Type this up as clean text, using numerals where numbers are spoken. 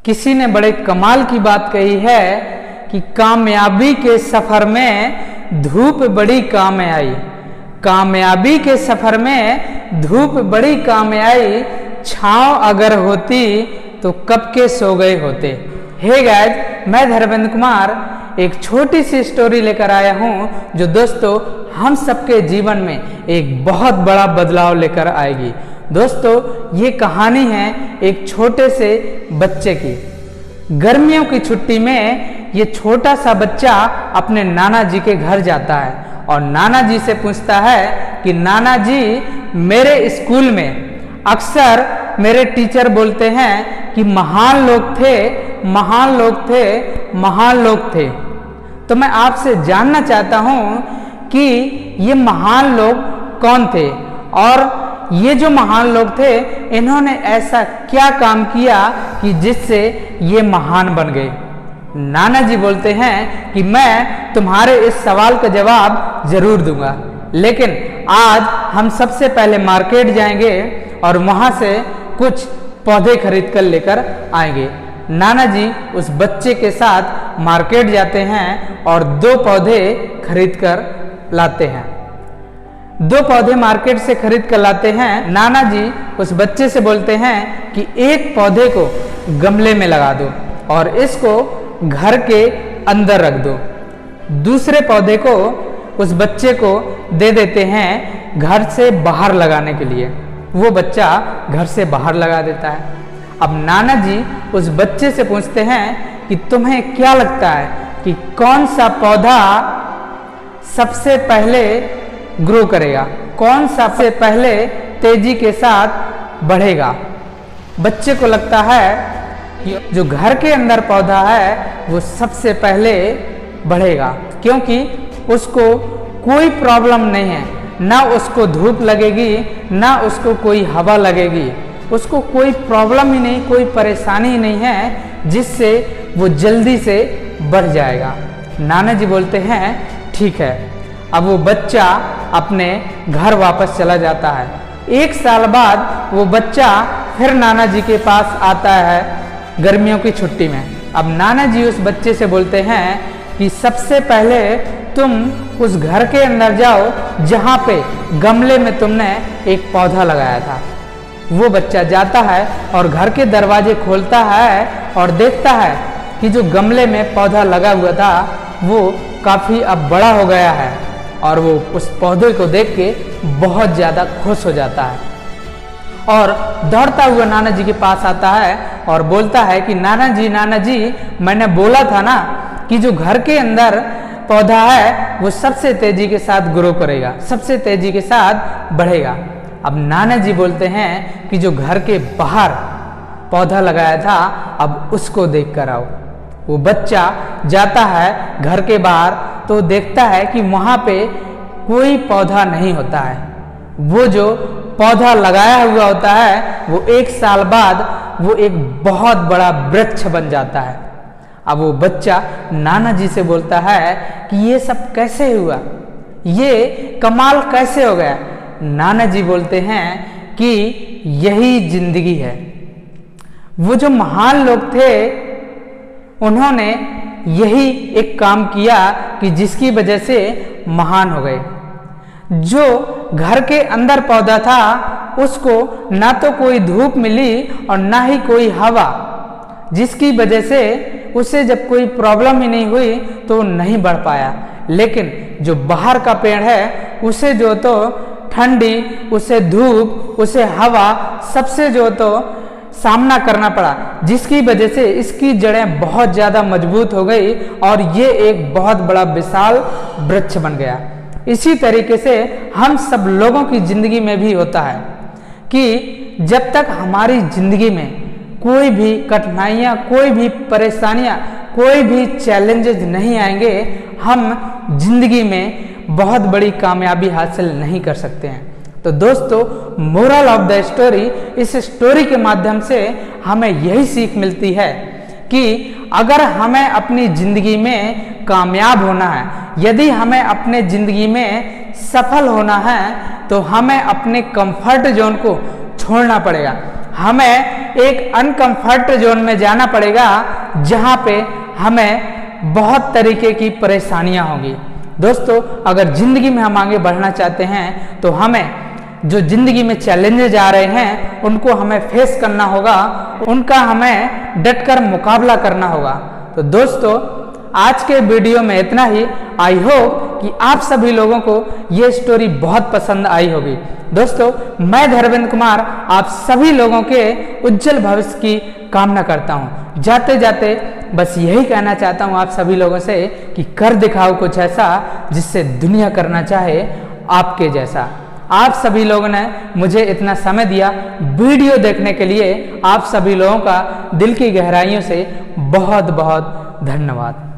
किसी ने बड़े कमाल की बात कही है कि कामयाबी के सफर में धूप बड़ी काम आई, कामयाबी के सफर में धूप बड़ी काम आई, छांव अगर होती तो कब के सो गए होते। हे गाइस, मैं धर्मेंद्र कुमार एक छोटी सी स्टोरी लेकर आया हूं जो दोस्तों हम सबके जीवन में एक बहुत बड़ा बदलाव लेकर आएगी। दोस्तों, ये कहानी है एक छोटे से बच्चे की। गर्मियों की छुट्टी में ये छोटा सा बच्चा अपने नाना जी के घर जाता है और नाना जी से पूछता है कि नाना जी, मेरे स्कूल में अक्सर मेरे टीचर बोलते हैं कि महान लोग थे, महान लोग थे, महान लोग थे। तो मैं आपसे जानना चाहता हूँ कि ये महान लोग कौन थे और ये जो महान लोग थे इन्होंने ऐसा क्या काम किया कि जिससे ये महान बन गए। नाना जी बोलते हैं कि मैं तुम्हारे इस सवाल का जवाब जरूर दूंगा, लेकिन आज हम सबसे पहले मार्केट जाएंगे और वहां से कुछ पौधे खरीद कर लेकर आएंगे। नाना जी उस बच्चे के साथ मार्केट जाते हैं और 2 पौधे खरीद कर लाते हैं। 2 पौधे मार्केट से खरीद कर लाते हैं। नाना जी उस बच्चे से बोलते हैं कि एक पौधे को गमले में लगा दो और इसको घर के अंदर रख दो। दूसरे पौधे को उस बच्चे को दे देते हैं घर से बाहर लगाने के लिए। वो बच्चा घर से बाहर लगा देता है। अब नाना जी उस बच्चे से पूछते हैं कि तुम्हें क्या लगता है कि कौन सा पौधा सबसे पहले ग्रो करेगा, कौन सा सबसे पहले तेजी के साथ बढ़ेगा। बच्चे को लगता है कि जो घर के अंदर पौधा है वो सबसे पहले बढ़ेगा, क्योंकि उसको कोई प्रॉब्लम नहीं है, ना उसको धूप लगेगी ना उसको कोई हवा लगेगी, उसको कोई प्रॉब्लम ही नहीं, कोई परेशानी ही नहीं है जिससे वो जल्दी से बढ़ जाएगा। नाना जी बोलते हैं ठीक है। अब वो बच्चा अपने घर वापस चला जाता है। 1 साल बाद वो बच्चा फिर नाना जी के पास आता है गर्मियों की छुट्टी में। अब नाना जी उस बच्चे से बोलते हैं कि सबसे पहले तुम उस घर के अंदर जाओ जहाँ पे गमले में तुमने एक पौधा लगाया था। वो बच्चा जाता है और घर के दरवाजे खोलता है और देखता है कि जो गमले में पौधा लगा हुआ था वो काफ़ी अब बड़ा हो गया है और वो उस पौधे को देख के बहुत ज़्यादा खुश हो जाता है और दौड़ता हुआ नाना जी के पास आता है और बोलता है कि नाना जी, मैंने बोला था ना कि जो घर के अंदर पौधा है वो सबसे तेजी के साथ ग्रो करेगा, सबसे तेजी के साथ बढ़ेगा। अब नाना जी बोलते हैं कि जो घर के बाहर पौधा लगाया था अब उसको देख कर आओ। वो बच्चा जाता है घर के बाहर तो देखता है कि वहाँ पे कोई पौधा नहीं होता है। वो जो पौधा लगाया हुआ होता है वो 1 साल बाद वो एक बहुत बड़ा वृक्ष बन जाता है। अब वो बच्चा नाना जी से बोलता है कि ये सब कैसे हुआ, ये कमाल कैसे हो गया। नाना जी बोलते हैं कि यही जिंदगी है। वो जो महान लोग थे उन्होंने यही एक काम किया कि जिसकी वजह से महान हो गए। जो घर के अंदर पौधा था उसको ना तो कोई धूप मिली और ना ही कोई हवा, जिसकी वजह से उसे जब कोई प्रॉब्लम ही नहीं हुई तो नहीं बढ़ पाया। लेकिन जो बाहर का पेड़ है उसे जो तो ठंडी, उसे धूप, उसे हवा, सबसे जो तो सामना करना पड़ा, जिसकी वजह से इसकी जड़ें बहुत ज़्यादा मजबूत हो गई और ये एक बहुत बड़ा विशाल वृक्ष बन गया। इसी तरीके से हम सब लोगों की ज़िंदगी में भी होता है कि जब तक हमारी ज़िंदगी में कोई भी कठिनाइयाँ, कोई भी परेशानियाँ, कोई भी चैलेंजेस नहीं आएंगे, हम जिंदगी में बहुत बड़ी कामयाबी हासिल नहीं कर सकते हैं। तो दोस्तों, मोरल ऑफ द स्टोरी, इस स्टोरी के माध्यम से हमें यही सीख मिलती है कि अगर हमें अपनी ज़िंदगी में कामयाब होना है, यदि हमें अपने ज़िंदगी में सफल होना है तो हमें अपने कंफर्ट जोन को छोड़ना पड़ेगा। हमें एक अनकंफर्ट जोन में जाना पड़ेगा, जहां पे हमें बहुत तरीके की परेशानियां होंगी। दोस्तों, अगर जिंदगी में हम आगे बढ़ना चाहते हैं तो हमें जो जिंदगी में चैलेंजेस आ रहे हैं उनको हमें फेस करना होगा, उनका हमें डटकर मुकाबला करना होगा। तो दोस्तों, आज के वीडियो में इतना ही। आई होप कि आप सभी लोगों को ये स्टोरी बहुत पसंद आई होगी। दोस्तों, मैं धर्मेंद्र कुमार आप सभी लोगों के उज्जवल भविष्य की कामना करता हूँ। जाते जाते बस यही कहना चाहता हूँ आप सभी लोगों से कि कर दिखाओ कुछ ऐसा जिससे दुनिया करना चाहे आपके जैसा। आप सभी लोगों ने मुझे इतना समय दिया वीडियो देखने के लिए, आप सभी लोगों का दिल की गहराइयों से बहुत बहुत धन्यवाद।